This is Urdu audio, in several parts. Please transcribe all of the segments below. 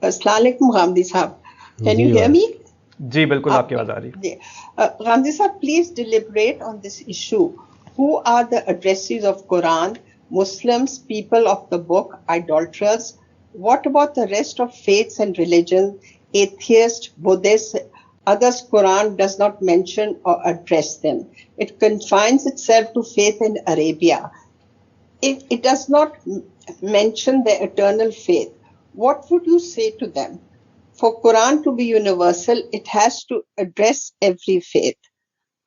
السلام علیکم غامدی صاحب. Can you hear me? جی بالکل آپ کی آواز آ رہی ہے. غامدی صاحب, please deliberate on this issue. Who are the addressees of Quran? Muslims, people of the book, idolaters? What about the rest of faiths and religions, atheists, Buddhists, others Quran does not mention or address them? It confines itself to faith in Arabia. It does not mention the eternal faith. What would you say to them? For Quran to be universal, it has to address every faith.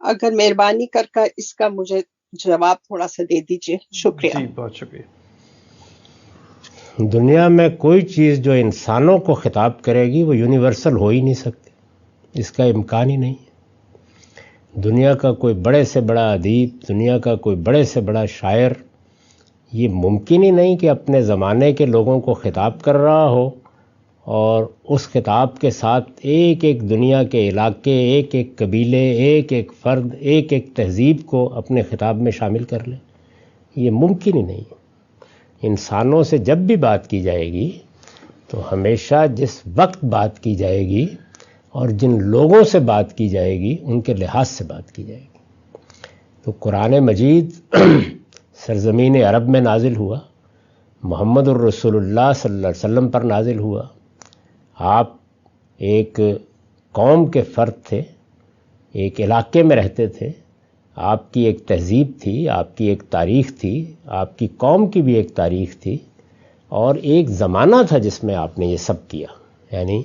اگر مہربانی کر کر اس کا مجھے جواب تھوڑا سا دے دیجیے. شکریہ. جی بہت شکریہ. دنیا میں کوئی چیز جو انسانوں کو خطاب کرے گی وہ یونیورسل ہو ہی نہیں سکتی، اس کا امکان ہی نہیں ہے. دنیا کا کوئی بڑے سے بڑا ادیب، دنیا کا کوئی بڑے سے بڑا شاعر، یہ ممکن ہی نہیں کہ اپنے زمانے کے لوگوں کو خطاب کر رہا ہو اور اس خطاب کے ساتھ ایک ایک دنیا کے علاقے، ایک ایک قبیلے، ایک ایک فرد، ایک ایک تہذیب کو اپنے خطاب میں شامل کر لے. یہ ممکن ہی نہیں. انسانوں سے جب بھی بات کی جائے گی تو ہمیشہ جس وقت بات کی جائے گی اور جن لوگوں سے بات کی جائے گی ان کے لحاظ سے بات کی جائے گی. تو قرآن مجید سرزمین عرب میں نازل ہوا، محمد الرسول اللہ صلی اللہ علیہ وسلم پر نازل ہوا. آپ ایک قوم کے فرد تھے، ایک علاقے میں رہتے تھے، آپ کی ایک تہذیب تھی، آپ کی ایک تاریخ تھی، آپ کی قوم کی بھی ایک تاریخ تھی، اور ایک زمانہ تھا جس میں آپ نے یہ سب کیا. یعنی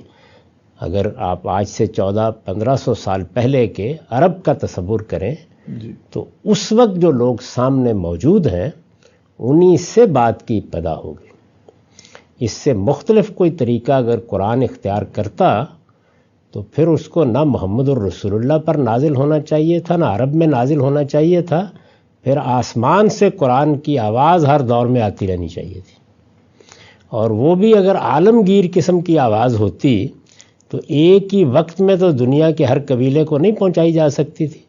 اگر آپ آج سے 1400-1500 سال پہلے کے عرب کا تصور کریں تو اس وقت جو لوگ سامنے موجود ہیں انہی سے بات کی ابتدا ہوگی. اس سے مختلف کوئی طریقہ اگر قرآن اختیار کرتا تو پھر اس کو نہ محمد الرسول اللہ پر نازل ہونا چاہیے تھا، نہ عرب میں نازل ہونا چاہیے تھا. پھر آسمان سے قرآن کی آواز ہر دور میں آتی رہنی چاہیے تھی، اور وہ بھی اگر عالمگیر قسم کی آواز ہوتی تو ایک ہی وقت میں تو دنیا کے ہر قبیلے کو نہیں پہنچائی جا سکتی تھی.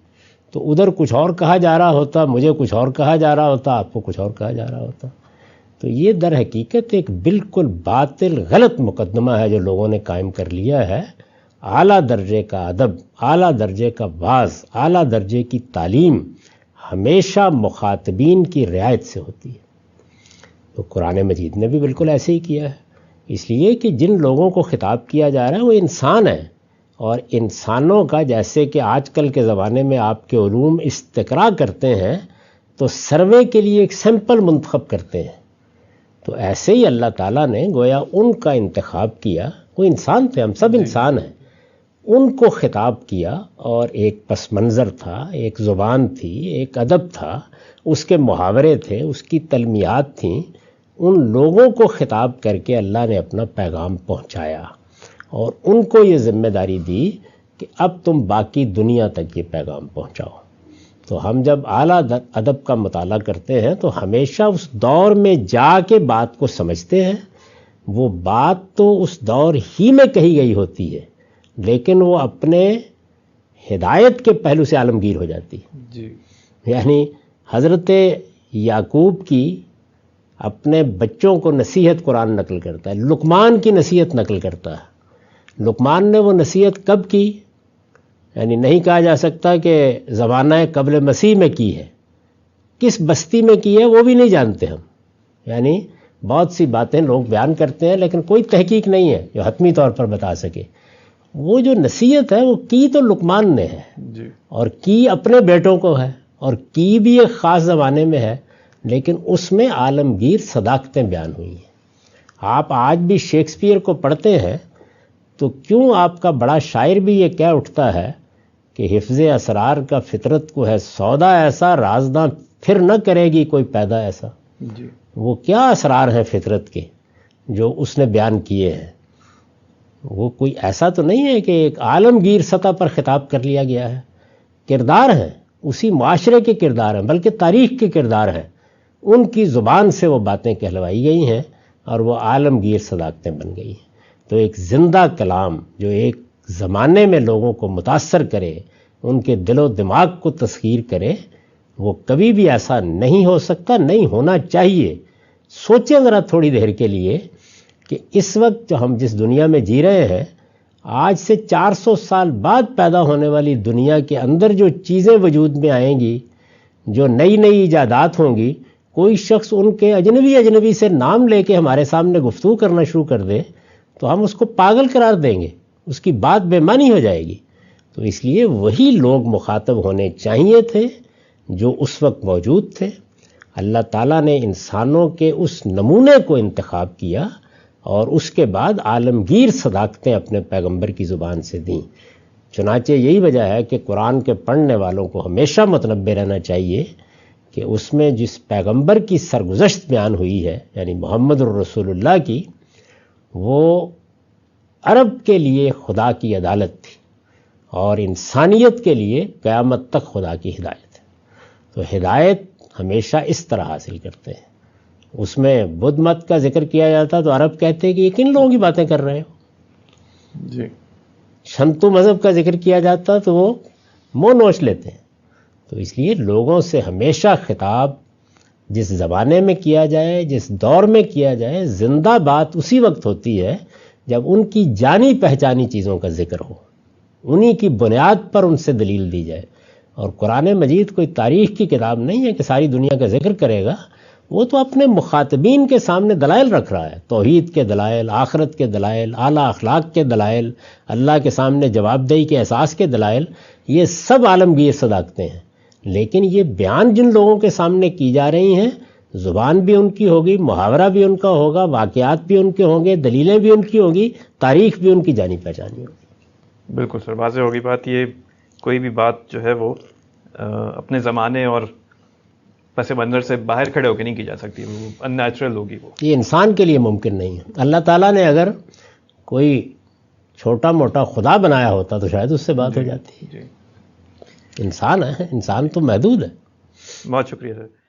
تو ادھر کچھ اور کہا جا رہا ہوتا، مجھے کچھ اور کہا جا رہا ہوتا، آپ کو کچھ اور کہا جا رہا ہوتا. تو یہ در حقیقت ایک بالکل باطل غلط مقدمہ ہے جو لوگوں نے قائم کر لیا ہے. اعلیٰ درجے کا ادب، اعلیٰ درجے کا وعظ، اعلیٰ درجے کی تعلیم ہمیشہ مخاطبین کی رعایت سے ہوتی ہے. تو قرآن مجید نے بھی بالکل ایسے ہی کیا ہے، اس لیے کہ جن لوگوں کو خطاب کیا جا رہا ہے وہ انسان ہیں، اور انسانوں کا جیسے کہ آج کل کے زمانے میں آپ کے علوم استقراء کرتے ہیں تو سروے کے لیے ایک سیمپل منتخب کرتے ہیں، تو ایسے ہی اللہ تعالیٰ نے گویا ان کا انتخاب کیا. وہ انسان تھے، ہم سب انسان ہیں، ان کو خطاب کیا، اور ایک پس منظر تھا، ایک زبان تھی، ایک ادب تھا، اس کے محاورے تھے، اس کی تلمیات تھیں. ان لوگوں کو خطاب کر کے اللہ نے اپنا پیغام پہنچایا، اور ان کو یہ ذمہ داری دی کہ اب تم باقی دنیا تک یہ پیغام پہنچاؤ. تو ہم جب اعلیٰ ادب کا مطالعہ کرتے ہیں تو ہمیشہ اس دور میں جا کے بات کو سمجھتے ہیں. وہ بات تو اس دور ہی میں کہی گئی ہوتی ہے، لیکن وہ اپنے ہدایت کے پہلو سے عالمگیر ہو جاتی ہے. یعنی حضرت یعقوب کی اپنے بچوں کو نصیحت قرآن نقل کرتا ہے، لقمان کی نصیحت نقل کرتا ہے. لقمان نے وہ نصیحت کب کی؟ یعنی نہیں کہا جا سکتا کہ زمانہ قبل مسیح میں کی ہے، کس بستی میں کی ہے وہ بھی نہیں جانتے ہم. یعنی بہت سی باتیں لوگ بیان کرتے ہیں لیکن کوئی تحقیق نہیں ہے جو حتمی طور پر بتا سکے. وہ جو نصیحت ہے وہ کی تو لقمان نے ہے، اور کی اپنے بیٹوں کو ہے، اور کی بھی ایک خاص زمانے میں ہے، لیکن اس میں عالمگیر صداقتیں بیان ہوئی ہیں. آپ آج بھی شیکسپیئر کو پڑھتے ہیں تو کیوں آپ کا بڑا شاعر بھی یہ کہہ اٹھتا ہے کہ حفظ اسرار کا فطرت کو ہے سودا ایسا، رازداں پھر نہ کرے گی کوئی پیدا ایسا. وہ کیا اسرار ہیں فطرت کے جو اس نے بیان کیے ہیں؟ وہ کوئی ایسا تو نہیں ہے کہ ایک عالمگیر سطح پر خطاب کر لیا گیا ہے. کردار ہیں، اسی معاشرے کے کردار ہیں، بلکہ تاریخ کے کردار ہیں. ان کی زبان سے وہ باتیں کہلوائی گئی ہیں اور وہ عالمگیر صداقتیں بن گئی ہیں. تو ایک زندہ کلام جو ایک زمانے میں لوگوں کو متاثر کرے، ان کے دل و دماغ کو تسخیر کرے، وہ کبھی بھی ایسا نہیں ہو سکتا، نہیں ہونا چاہیے. سوچیں ذرا تھوڑی دیر کے لیے کہ اس وقت جو ہم جس دنیا میں جی رہے ہیں، آج سے 400 سال بعد پیدا ہونے والی دنیا کے اندر جو چیزیں وجود میں آئیں گی، جو نئی نئی ایجادات ہوں گی، کوئی شخص ان کے اجنبی سے نام لے کے ہمارے سامنے گفتگو کرنا شروع کر دے تو ہم اس کو پاگل قرار دیں گے، اس کی بات بے معنی ہو جائے گی۔ تو اس لیے وہی لوگ مخاطب ہونے چاہیے تھے جو اس وقت موجود تھے۔ اللہ تعالیٰ نے انسانوں کے اس نمونے کو انتخاب کیا اور اس کے بعد عالمگیر صداقتیں اپنے پیغمبر کی زبان سے دیں۔ چنانچہ یہی وجہ ہے کہ قرآن کے پڑھنے والوں کو ہمیشہ متنبہ رہنا چاہیے کہ اس میں جس پیغمبر کی سرگزشت بیان ہوئی ہے، یعنی محمد الرسول اللہ کی، وہ عرب کے لیے خدا کی عدالت تھی اور انسانیت کے لیے قیامت تک خدا کی ہدایت ہے۔ تو ہدایت ہمیشہ اس طرح حاصل کرتے ہیں۔ اس میں بدھ مت کا ذکر کیا جاتا تو عرب کہتے کہ یہ کن لوگوں کی باتیں کر رہے ہو؟ جی۔ شنتو مذہب کا ذکر کیا جاتا تو وہ منہ نوچ لیتے ہیں۔ تو اس لیے لوگوں سے ہمیشہ خطاب جس زمانے میں کیا جائے، جس دور میں کیا جائے، زندہ بات اسی وقت ہوتی ہے جب ان کی جانی پہچانی چیزوں کا ذکر ہو، انہی کی بنیاد پر ان سے دلیل دی جائے۔ اور قرآن مجید کوئی تاریخ کی کتاب نہیں ہے کہ ساری دنیا کا ذکر کرے گا، وہ تو اپنے مخاطبین کے سامنے دلائل رکھ رہا ہے، توحید کے دلائل، آخرت کے دلائل، اعلیٰ اخلاق کے دلائل، اللہ کے سامنے جواب دہی کے احساس کے دلائل، یہ سب عالمگیر صداقتیں ہیں۔ لیکن یہ بیان جن لوگوں کے سامنے کی جا رہی ہیں، زبان بھی ان کی ہوگی، محاورہ بھی ان کا ہوگا، واقعات بھی ان کے ہوں گے، دلیلیں بھی ان کی ہوگی، تاریخ بھی ان کی جانی پہچانی ہوگی۔ بالکل سر، واضح ہوگی بات۔ یہ کوئی بھی بات جو ہے وہ اپنے زمانے اور پس منظر سے باہر کھڑے ہو کے نہیں کی جا سکتی، وہ ان نیچرل ہوگی۔ وہ یہ انسان کے لیے ممکن نہیں ہے۔ اللہ تعالیٰ نے اگر کوئی چھوٹا موٹا خدا بنایا ہوتا تو شاید اس سے بات ہو جاتی ہے۔ جی، انسان ہے، انسان تو محدود ہے۔ بہت شکریہ سر۔